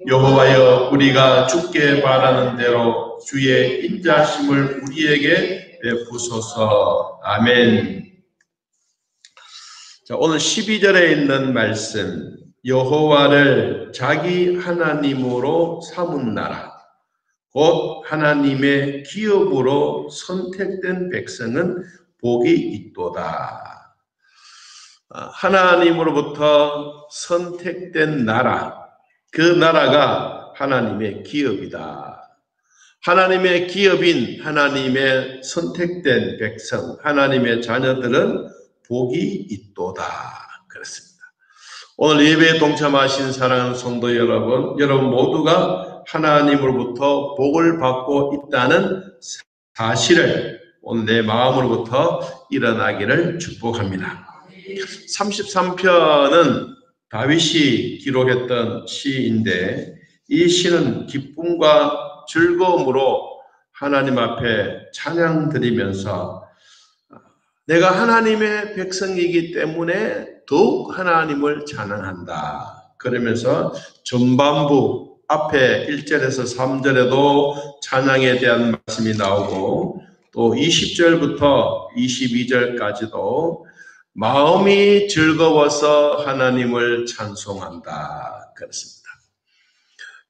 여호와여, 우리가 주께 바라는 대로 주의 인자심을 우리에게 베푸소서. 아멘. 자, 오늘 12절에 있는 말씀, 여호와를 자기 하나님으로 삼은 나라, 곧 하나님의 기업으로 선택된 백성은 복이 있도다. 하나님으로부터 선택된 나라, 그 나라가 하나님의 기업이다. 하나님의 기업인 하나님의 선택된 백성, 하나님의 자녀들은 복이 있도다. 그렇습니다. 오늘 예배에 동참하신 사랑하는 성도 여러분, 여러분 모두가 하나님으로부터 복을 받고 있다는 사실을 오늘 내 마음으로부터 일어나기를 축복합니다. 33편은 다윗이 기록했던 시인데, 이 시는 기쁨과 즐거움으로 하나님 앞에 찬양 드리면서 내가 하나님의 백성이기 때문에 더욱 하나님을 찬양한다. 그러면서 전반부 앞에 1절에서 3절에도 찬양에 대한 말씀이 나오고, 또 20절부터 22절까지도 마음이 즐거워서 하나님을 찬송한다. 그렇습니다.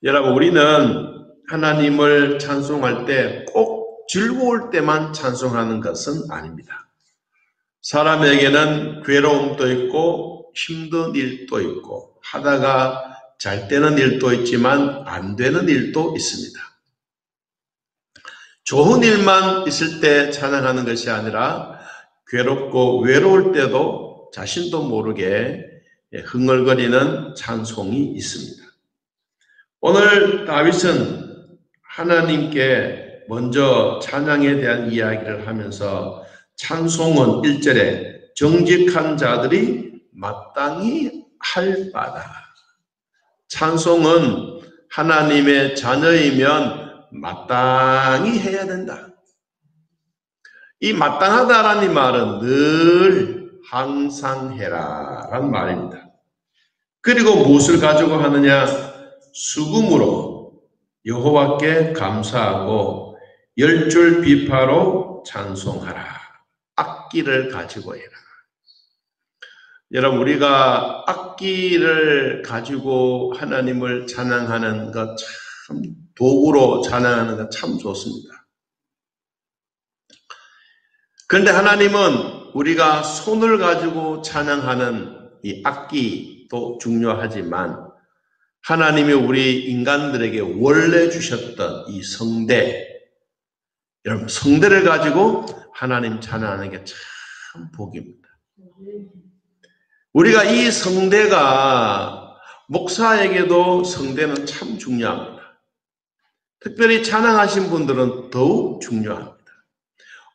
여러분, 우리는 하나님을 찬송할 때 꼭 즐거울 때만 찬송하는 것은 아닙니다. 사람에게는 괴로움도 있고 힘든 일도 있고 하다가 잘 되는 일도 있지만 안 되는 일도 있습니다. 좋은 일만 있을 때 찬양하는 것이 아니라 괴롭고 외로울 때도 자신도 모르게 흥얼거리는 찬송이 있습니다. 오늘 다윗은 하나님께 먼저 찬양에 대한 이야기를 하면서 찬송은 1절에 정직한 자들이 마땅히 할 바다. 찬송은 하나님의 자녀이면 마땅히 해야 된다. 이 마땅하다라는 말은 늘 항상 해라 라는 말입니다. 그리고 무엇을 가지고 하느냐? 수금으로 여호와께 감사하고 열줄 비파로 찬송하라. 악기를 가지고 해라. 여러분, 우리가 악기를 가지고 하나님을 찬양하는 것 참, 도구로 찬양하는 것 참 좋습니다. 그런데 하나님은 우리가 손을 가지고 찬양하는 이 악기도 중요하지만 하나님이 우리 인간들에게 원래 주셨던 이 성대, 여러분 성대를 가지고 하나님 찬양하는 게 참 복입니다. 우리가 이 성대가 목사에게도 성대는 참 중요합니다. 특별히 찬양하신 분들은 더욱 중요합니다.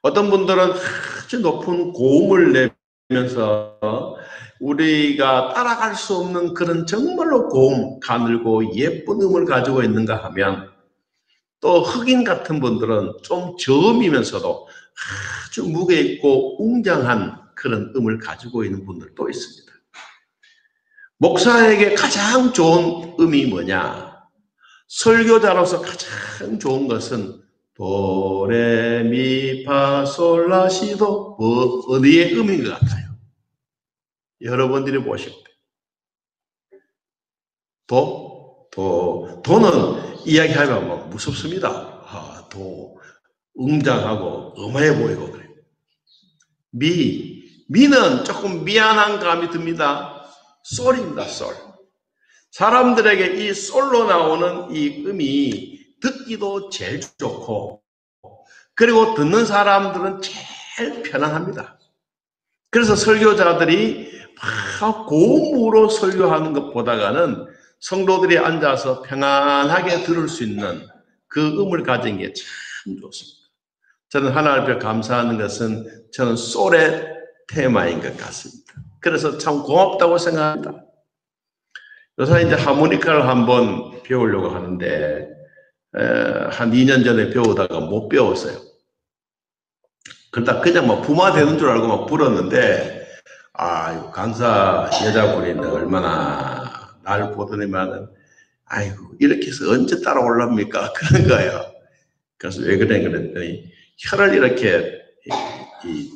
어떤 분들은 아주 높은 고음을 내면서 우리가 따라갈 수 없는 그런 정말로 고음, 가늘고 예쁜 음을 가지고 있는가 하면, 또 흑인 같은 분들은 좀 저음이면서도 아주 무게 있고 웅장한 그런 음을 가지고 있는 분들도 있습니다. 목사에게 가장 좋은 음이 뭐냐? 설교자로서 가장 좋은 것은 도레미파솔라시도 어디의 음인 것 같아요? 여러분들이 보실 때 도는 이야기하면 뭐 무섭습니다. 웅장하고 엄해 보이고 그래요. 미는 조금 미안한 감이 듭니다. 솔입니다. 솔. 사람들에게 이 솔로 나오는 이 음이 듣기도 제일 좋고, 그리고 듣는 사람들은 제일 편안합니다. 그래서 설교자들이 막 고음으로 설교하는 것보다는 성도들이 앉아서 평안하게 들을 수 있는 그 음을 가진 게 참 좋습니다. 저는 하나님 앞에 감사하는 것은 저는 솔의 테마인 것 같습니다. 그래서 참 고맙다고 생각합니다. 요새 이제 하모니카를 한번 배우려고 하는데 한 2년 전에 배우다가 못 배웠어요. 그러다 그냥 막 부마되는 줄 알고 막 불었는데, 강사 여자분이 얼마나 날 보더니만은 아이고, 이렇게 해서 언제 따라 올랍니까? 그런 거예요. 그래서 왜 그래 그랬더니 혀를 이렇게 이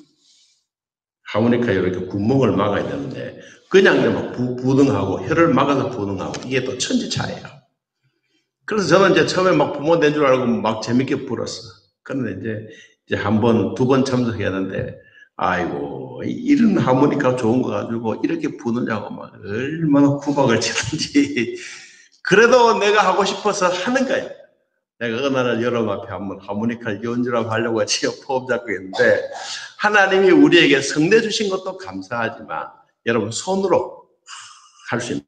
하모니카에 이렇게 구멍을 막아야 되는데 그냥 막 부등하고 혀를 막아서 부등하고 이게 또 천지차예요. 그래서 저는 이제 처음에 막 부모 된 줄 알고 막 재밌게 불었어. 그런데 이제 한 번, 두 번 참석했는데 아이고 이런 하모니카 좋은 거 가지고 이렇게 부느냐고 막 얼마나 구박을 치든지 그래도 내가 하고 싶어서 하는 거예요. 내가 어느 날 여러분 앞에 한번 하모니카를 연주라고 하려고 지어 포업 잡고 있는데 하나님이 우리에게 성내 주신 것도 감사하지만 여러분 손으로 할 수 있는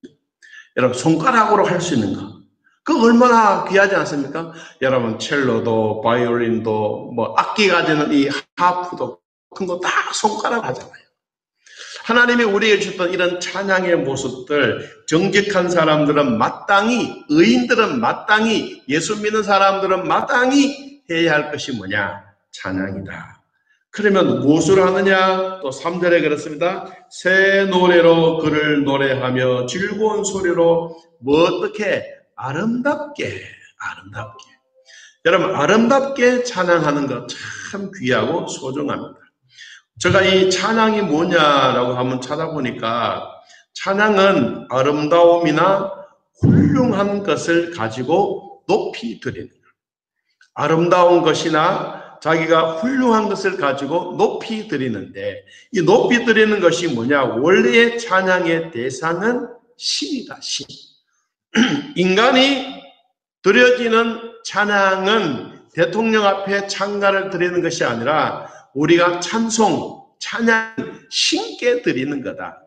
여러분 손가락으로 할 수 있는 거 그 얼마나 귀하지 않습니까? 여러분 첼로도 바이올린도 뭐 악기 가지는 이 하프도 큰 거 다 손가락 하잖아요. 하나님이 우리에게 주셨던 이런 찬양의 모습들 정직한 사람들은 마땅히 의인들은 마땅히 예수 믿는 사람들은 마땅히 해야 할 것이 뭐냐? 찬양이다. 그러면 무엇을 하느냐? 또 3절에 그렇습니다. 새 노래로 그를 노래하며 즐거운 소리로 뭐 어떻게 아름답게 여러분 아름답게 찬양하는 것 참 귀하고 소중합니다. 제가 이 찬양이 뭐냐라고 한번 찾아보니까 찬양은 아름다움이나 훌륭한 것을 가지고 높이 드리는 것. 아름다운 것이나 자기가 훌륭한 것을 가지고 높이 드리는데 이 높이 드리는 것이 뭐냐? 원래의 찬양의 대상은 신이다. 신. 인간이 드려지는 찬양은 대통령 앞에 찬가를 드리는 것이 아니라 우리가 찬양, 신께 드리는 거다.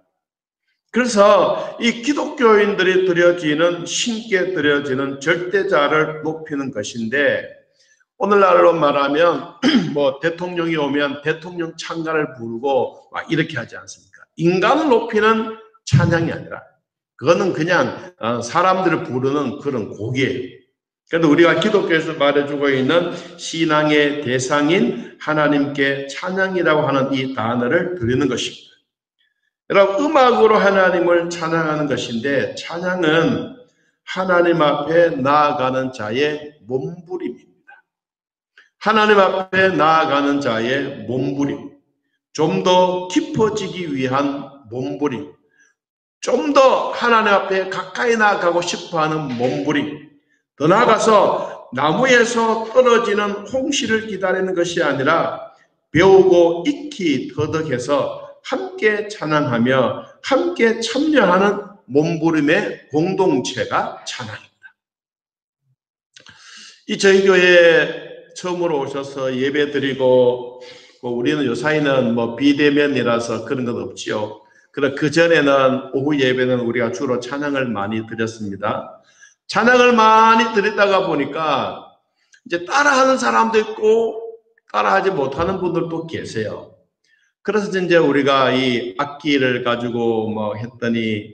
그래서 이 기독교인들이 드려지는 신께 드려지는 절대자를 높이는 것인데 오늘날로 말하면 뭐 대통령이 오면 대통령 찬가를 부르고 막 이렇게 하지 않습니까? 인간을 높이는 찬양이 아니라 그거는 그냥 사람들을 부르는 그런 곡이에요. 그래도 우리가 기독교에서 말해주고 있는 신앙의 대상인 하나님께 찬양이라고 하는 이 단어를 드리는 것입니다. 여러분 음악으로 하나님을 찬양하는 것인데 찬양은 하나님 앞에 나아가는 자의 몸부림입니다. 하나님 앞에 나아가는 자의 몸부림, 좀 더 깊어지기 위한 몸부림, 좀 더 하나님 앞에 가까이 나아가고 싶어하는 몸부림, 더 나아가서 나무에서 떨어지는 홍시를 기다리는 것이 아니라 배우고 익히 터득해서 함께 찬양하며 함께 참여하는 몸부림의 공동체가 찬양입니다. 이 저희 교회에 처음으로 오셔서 예배 드리고 우리는 요사이는 뭐 비대면이라서 그런 건 없지요. 그러나 그 전에는 오후 예배는 우리가 주로 찬양을 많이 드렸습니다. 찬양을 많이 드리다가 보니까 이제 따라하는 사람도 있고 따라하지 못하는 분들도 계세요. 그래서 이제 우리가 이 악기를 가지고 뭐 했더니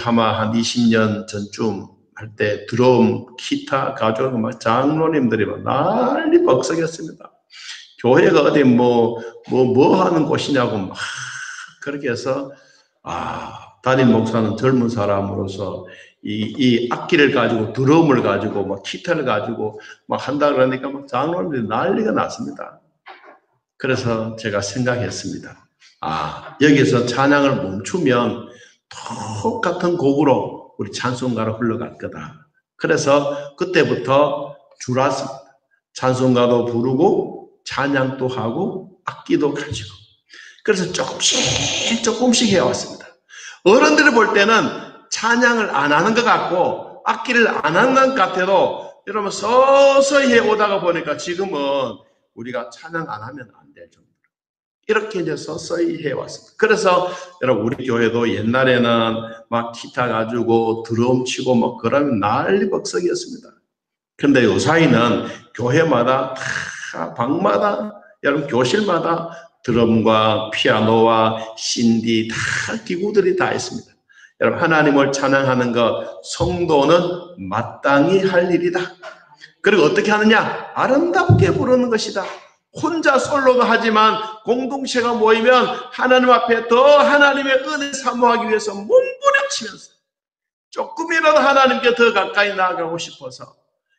아마 한 20년 전쯤 할 때 드럼, 기타 가지고 막 장로님들이 막 난리 벅석이었습니다. 교회가 어디 뭐 하는 곳이냐고 막 그렇게 해서 담임 목사는 젊은 사람으로서 이 악기를 가지고 드럼을 가지고 막 기타를 가지고 막 한다 그러니까 막 장로님들이 난리가 났습니다. 그래서 제가 생각했습니다. 여기서 찬양을 멈추면 똑같은 곡으로 우리 찬송가로 흘러갈 거다. 그래서 그때부터 줄았습니다. 찬송가도 부르고 찬양도 하고 악기도 가지고 그래서 조금씩 해왔습니다. 어른들이 볼 때는 찬양을 안 하는 것 같고 악기를 안 하는 것 같아도 여러분 서서히 해오다가 보니까 지금은 우리가 찬양 안 하면 안 될 정도로 이렇게 이제 서서히 해왔습니다. 그래서 여러분 우리 교회도 옛날에는 막 기타 가지고 드럼 치고 막 그러면 난리벅석이었습니다. 그런데 요사이는 교회마다 다 방마다 여러분 교실마다 드럼과 피아노와 신디 다 기구들이 다 있습니다. 여러분 하나님을 찬양하는 것 성도는 마땅히 할 일이다. 그리고 어떻게 하느냐? 아름답게 부르는 것이다. 혼자 솔로도 하지만 공동체가 모이면 하나님 앞에 더 하나님의 은혜 사모하기 위해서 몸부림치면서 조금이라도 하나님께 더 가까이 나아가고 싶어서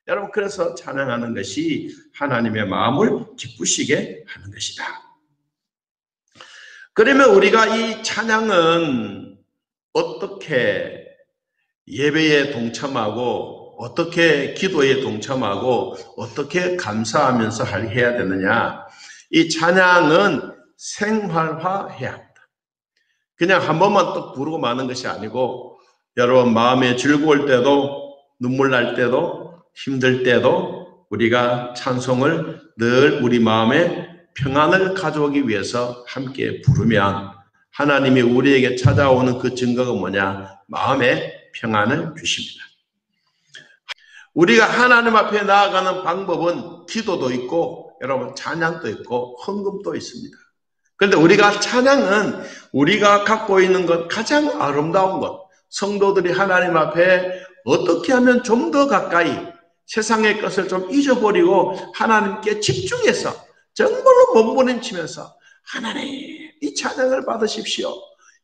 여러분 그래서 찬양하는 것이 하나님의 마음을 기쁘시게 하는 것이다. 그러면 우리가 이 찬양은 어떻게 예배에 동참하고 어떻게 기도에 동참하고 어떻게 감사하면서 해야 되느냐. 이 찬양은 생활화해야 합니다. 그냥 한 번만 또 부르고 마는 것이 아니고 여러분 마음에 즐거울 때도 눈물 날 때도 힘들 때도 우리가 찬송을 늘 우리 마음에 평안을 가져오기 위해서 함께 부르면 하나님이 우리에게 찾아오는 그 증거가 뭐냐? 마음에 평안을 주십니다. 우리가 하나님 앞에 나아가는 방법은 기도도 있고 여러분 찬양도 있고 헌금도 있습니다. 그런데 우리가 찬양은 우리가 갖고 있는 것 가장 아름다운 것, 성도들이 하나님 앞에 어떻게 하면 좀 더 가까이 세상의 것을 좀 잊어버리고 하나님께 집중해서 정말로 몸부림치면서 하나님 이 찬양을 받으십시오.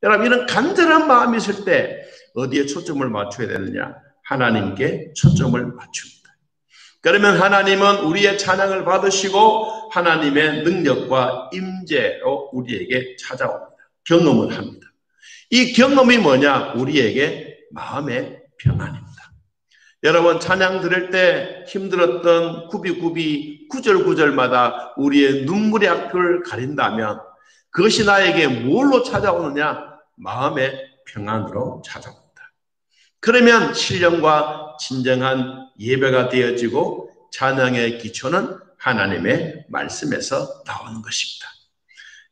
여러분 이런 간절한 마음이 있을 때 어디에 초점을 맞춰야 되느냐? 하나님께 초점을 맞춥니다. 그러면 하나님은 우리의 찬양을 받으시고 하나님의 능력과 임재로 우리에게 찾아옵니다. 경험을 합니다. 이 경험이 뭐냐? 우리에게 마음의 평안입니다. 여러분 찬양 들을 때 힘들었던 구비구비 구절구절마다 우리의 눈물의 앞을 가린다면 그것이 나에게 뭘로 찾아오느냐? 마음의 평안으로 찾아옵니다. 그러면 신령과 진정한 예배가 되어지고 찬양의 기초는 하나님의 말씀에서 나오는 것입니다.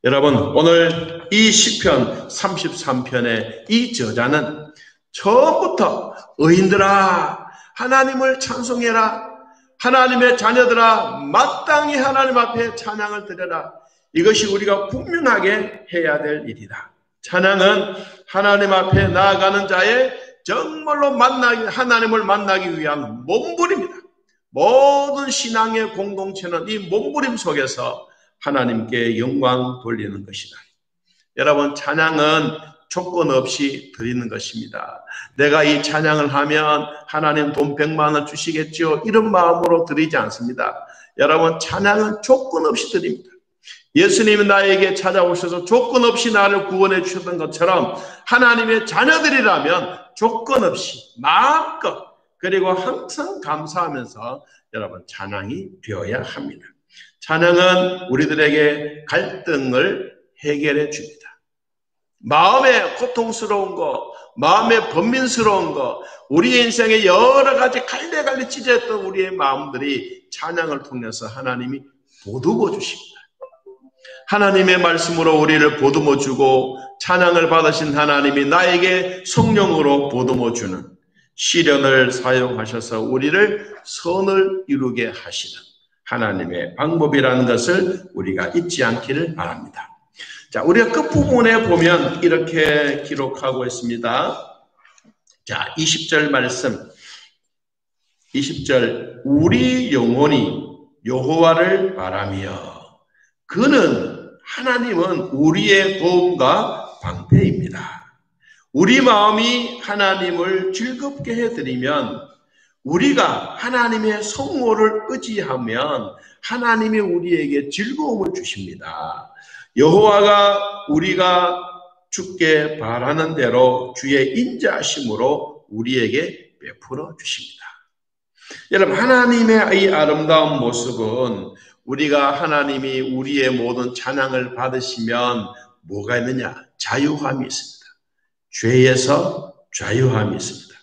여러분 오늘 이 시편 33편의 이 저자는 처음부터 의인들아 하나님을 찬송해라. 하나님의 자녀들아 마땅히 하나님 앞에 찬양을 드려라. 이것이 우리가 분명하게 해야 될 일이다. 찬양은 하나님 앞에 나아가는 자의 정말로 하나님을 만나기 위한 몸부림이다. 모든 신앙의 공동체는 이 몸부림 속에서 하나님께 영광 돌리는 것이다. 여러분 찬양은 조건 없이 드리는 것입니다. 내가 이 찬양을 하면 하나님 돈 100만 원 주시겠죠. 이런 마음으로 드리지 않습니다. 여러분 찬양은 조건 없이 드립니다. 예수님이 나에게 찾아오셔서 조건 없이 나를 구원해 주셨던 것처럼 하나님의 자녀들이라면 조건 없이 마음껏 그리고 항상 감사하면서 여러분 찬양이 되어야 합니다. 찬양은 우리들에게 갈등을 해결해 줍니다. 마음에 고통스러운 거, 마음에 번민스러운 거, 우리의 인생에 여러 가지 갈래갈래 찢어졌던 우리의 마음들이 찬양을 통해서 하나님이 보듬어 주십니다. 하나님의 말씀으로 우리를 보듬어 주고 찬양을 받으신 하나님이 나에게 성령으로 보듬어 주는 시련을 사용하셔서 우리를 선을 이루게 하시는 하나님의 방법이라는 것을 우리가 잊지 않기를 바랍니다. 자, 우리가 끝부분에 보면 이렇게 기록하고 있습니다. 자, 20절 말씀. 20절. 우리 영혼이 여호와를 바라며 하나님은 우리의 도움과 방패입니다. 우리 마음이 하나님을 즐겁게 해드리면 우리가 하나님의 성모를 의지하면 하나님이 우리에게 즐거움을 주십니다. 여호와가 우리가 주께 바라는 대로 주의 인자하심으로 우리에게 베풀어 주십니다. 여러분 하나님의 이 아름다운 모습은 우리가 하나님이 우리의 모든 찬양을 받으시면 뭐가 있느냐? 자유함이 있습니다. 죄에서 자유함이 있습니다.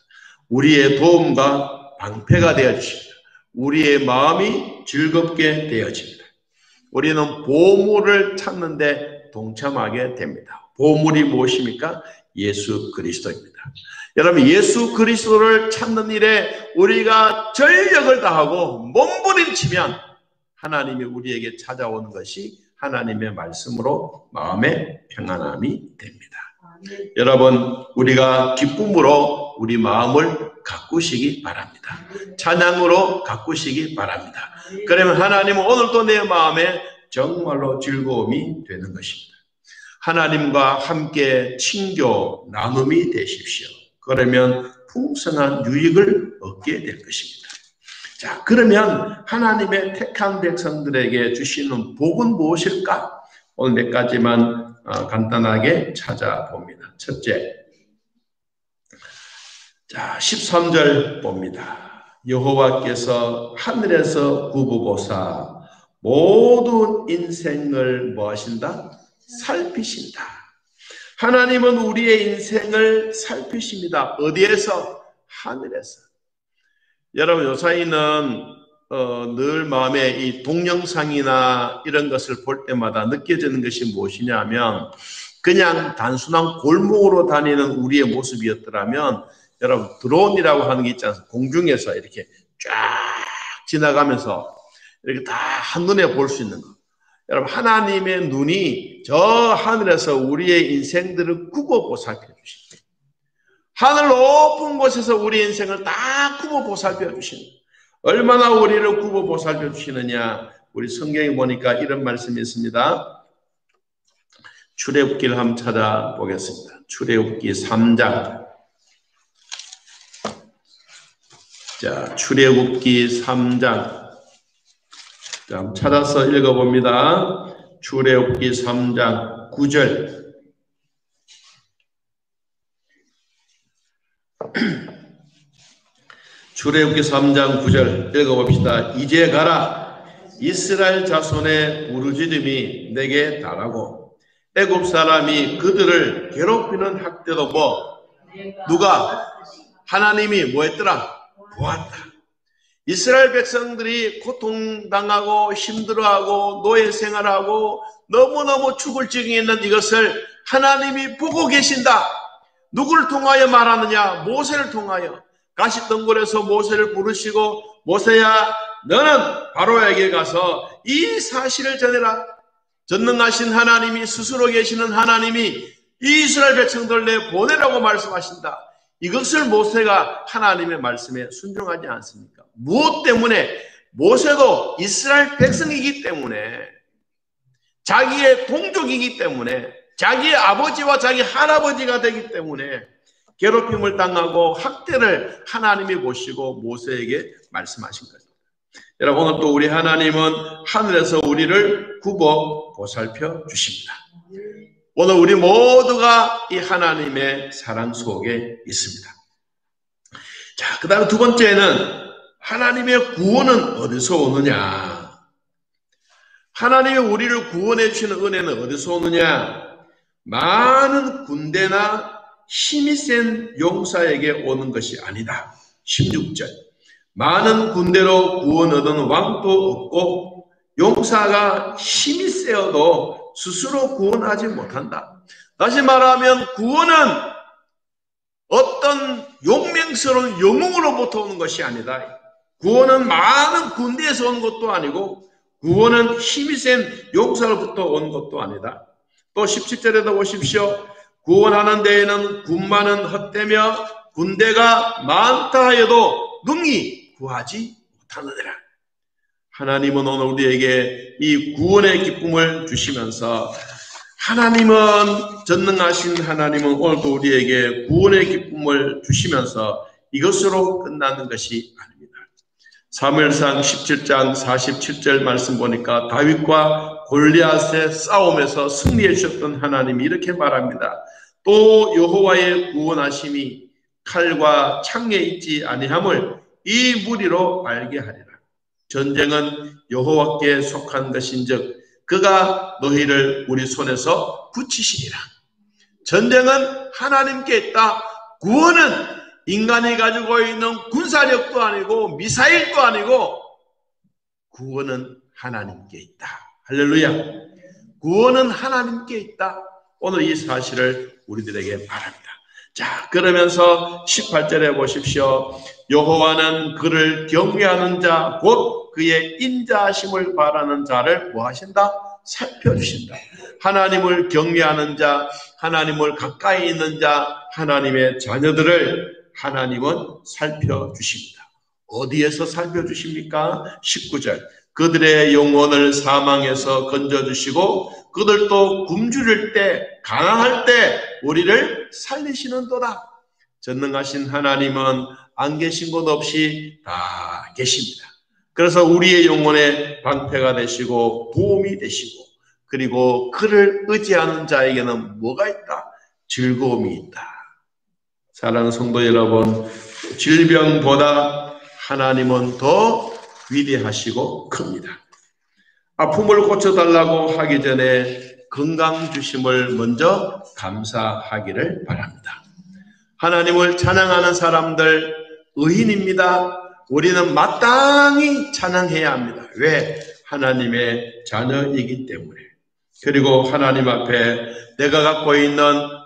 우리의 도움과 방패가 되어주십니다. 우리의 마음이 즐겁게 되어집니다. 우리는 보물을 찾는 데 동참하게 됩니다. 보물이 무엇입니까? 예수 그리스도입니다. 여러분 예수 그리스도를 찾는 일에 우리가 전력을 다하고 몸부림치면 하나님이 우리에게 찾아오는 것이 하나님의 말씀으로 마음의 평안함이 됩니다. 여러분 우리가 기쁨으로 우리 마음을 가꾸시기 바랍니다. 찬양으로 가꾸시기 바랍니다. 그러면 하나님은 오늘도 내 마음에 정말로 즐거움이 되는 것입니다. 하나님과 함께 친교 나눔이 되십시오. 그러면 풍성한 유익을 얻게 될 것입니다. 자, 그러면 하나님의 택한 백성들에게 주시는 복은 무엇일까? 오늘 몇 가지만 간단하게 찾아봅니다. 첫째, 자, 13절 봅니다. 여호와께서 하늘에서 구부보사 모든 인생을 뭐 하신다? 살피신다. 하나님은 우리의 인생을 살피십니다. 어디에서? 하늘에서. 여러분, 요사이는 늘 마음에 이 동영상이나 이런 것을 볼 때마다 느껴지는 것이 무엇이냐면, 그냥 단순한 골목으로 다니는 우리의 모습이었더라면, 여러분, 드론이라고 하는 게 있지 않습니까? 공중에서 이렇게 쫙 지나가면서 이렇게 다 한눈에 볼 수 있는 거. 여러분, 하나님의 눈이 저 하늘에서 우리의 인생들을 굽어 보살펴 주십니다. 하늘 높은 곳에서 우리의 인생을 다 굽어 보살펴 주시는, 얼마나 우리를 굽어 보살펴 주시느냐. 우리 성경에 보니까 이런 말씀이 있습니다. 출애굽기를 한번 찾아보겠습니다. 출애굽기 3장. 자, 출애굽기 3장. 자, 한번 찾아서 읽어봅니다. 출애굽기 3장 9절. 출애굽기 3장 9절 읽어봅시다. 이제 가라. 이스라엘 자손의 부르짖음이 내게 달하고 애굽 사람이 그들을 괴롭히는 학대도 뭐? 누가? 하나님이 뭐 했더라? 보았다. 이스라엘 백성들이 고통당하고 힘들어하고 노예 생활하고 너무너무 죽을 지경에 있는 이것을 하나님이 보고 계신다. 누구를 통하여 말하느냐? 모세를 통하여. 가시덩굴에서 모세를 부르시고, 모세야, 너는 바로에게 가서 이 사실을 전해라. 전능하신 하나님이, 스스로 계시는 하나님이 이 이스라엘 백성들을 내 보내라고 말씀하신다. 이것을 모세가 하나님의 말씀에 순종하지 않습니까? 무엇 때문에? 모세도 이스라엘 백성이기 때문에, 자기의 동족이기 때문에, 자기의 아버지와 자기 할아버지가 되기 때문에 괴롭힘을 당하고 학대를 하나님이 보시고 모세에게 말씀하신 거죠. 여러분, 오늘 또 우리 하나님은 하늘에서 우리를 굽어 보살펴 주십니다. 오늘 우리 모두가 이 하나님의 사랑 속에 있습니다. 자, 그 다음 두 번째는 하나님의 구원은 어디서 오느냐? 하나님이 우리를 구원해 주시는 은혜는 어디서 오느냐? 많은 군대나 힘이 센 용사에게 오는 것이 아니다. 16절. 많은 군대로 구원 얻은 왕도 없고 용사가 힘이 세어도 스스로 구원하지 못한다. 다시 말하면 구원은 어떤 용맹스러운 영웅으로부터 오는 것이 아니다. 구원은 많은 군대에서 온 것도 아니고, 구원은 힘이 센 용사로부터 온 것도 아니다. 또 17절에도 보십시오. 구원하는 데에는 군마는 헛되며 군대가 많다 하여도 능히 구하지 못하느니라. 하나님은 오늘 우리에게 이 구원의 기쁨을 주시면서, 하나님은, 전능하신 하나님은 오늘도 우리에게 구원의 기쁨을 주시면서 이것으로 끝나는 것이 아닙니다. 사무엘상 17장 47절 말씀 보니까 다윗과 골리앗의 싸움에서 승리해 주셨던 하나님이 이렇게 말합니다. 또 여호와의 구원하심이 칼과 창에 있지 아니함을 이 무리로 알게 하리라. 전쟁은 여호와께 속한 것인즉 그가 너희를 우리 손에서 붙이시리라. 전쟁은 하나님께 있다. 구원은 인간이 가지고 있는 군사력도 아니고 미사일도 아니고, 구원은 하나님께 있다. 할렐루야. 구원은 하나님께 있다. 오늘 이 사실을 우리들에게 말합니다. 자, 그러면서 18절에 보십시오. 여호와는 그를 경외하는 자, 곧 그의 인자하심을 바라는 자를 뭐 하신다? 살펴주신다. 하나님을 경외하는 자, 하나님을 가까이 있는 자, 하나님의 자녀들을 하나님은 살펴주십니다. 어디에서 살펴주십니까? 19절. 그들의 영혼을 사망에서 건져주시고 그들도 굶주릴 때, 가난할 때 우리를 살리시는도다. 전능하신 하나님은 안 계신 곳 없이 다 계십니다. 그래서 우리의 영혼의 방패가 되시고 보험이 되시고, 그리고 그를 의지하는 자에게는 뭐가 있다? 즐거움이 있다. 사랑하는 성도 여러분, 질병보다 하나님은 더 위대하시고 큽니다. 아픔을 고쳐달라고 하기 전에 건강 주심을 먼저 감사하기를 바랍니다. 하나님을 찬양하는 사람들 의인입니다. 우리는 마땅히 찬양해야 합니다. 왜? 하나님의 자녀이기 때문에. 그리고 하나님 앞에 내가 갖고 있는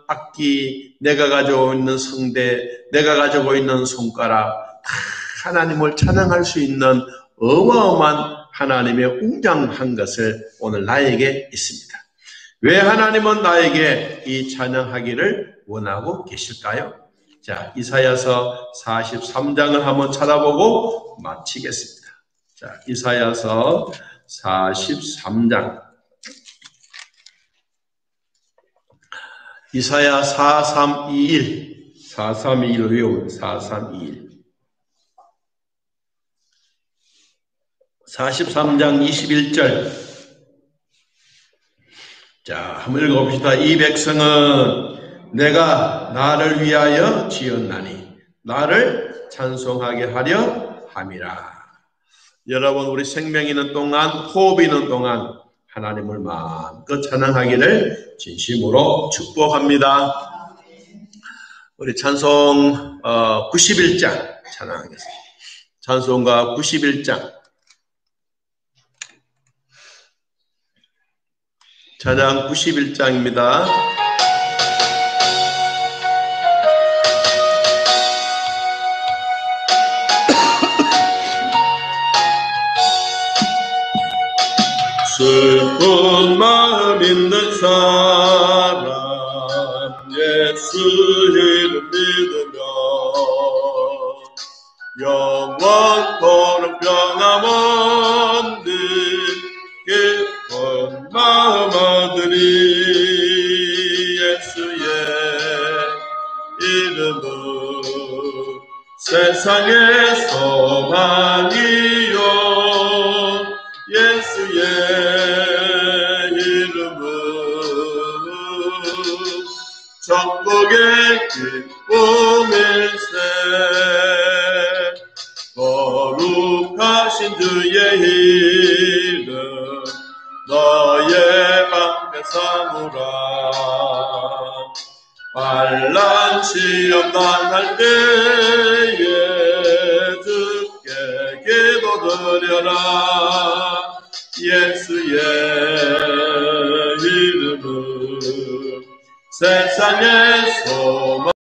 악기, 내가 가지고 있는 성대, 내가 가지고 있는 손가락, 다 하나님을 찬양할 수 있는 어마어마한 하나님의 웅장한 것을 오늘 나에게 있습니다. 왜 하나님은 나에게 이 찬양하기를 원하고 계실까요? 자, 이사야서 43장을 한번 찾아보고 마치겠습니다. 자, 이사야서 43장. 이사야 4321. 4321 외우고 4321. 43장 21절. 자, 한번 읽어봅시다. 이 백성은 내가 나를 위하여 지었나니 나를 찬송하게 하려 함이라. 여러분, 우리 생명이 있는 동안, 호흡이 있는 동안 하나님을 마음껏 찬양하기를 진심으로 축복합니다. 우리 찬송 91장 찬양하겠습니다. 찬송가 91장. 찬양 91장입니다. 슬픈 마음 있는 사람 예수 이름 믿으며 영원토록 변함 없는 기쁜 마음 얻으니 예수의 이름은 세상의 소망이요 예수의 이름은 천국의 기쁨일세. 거룩하신 주의 이름 너의 방패 삼으라. 환난 시험 당할 때에 주께 기도드려라. 예수의 이름은 세상의 소망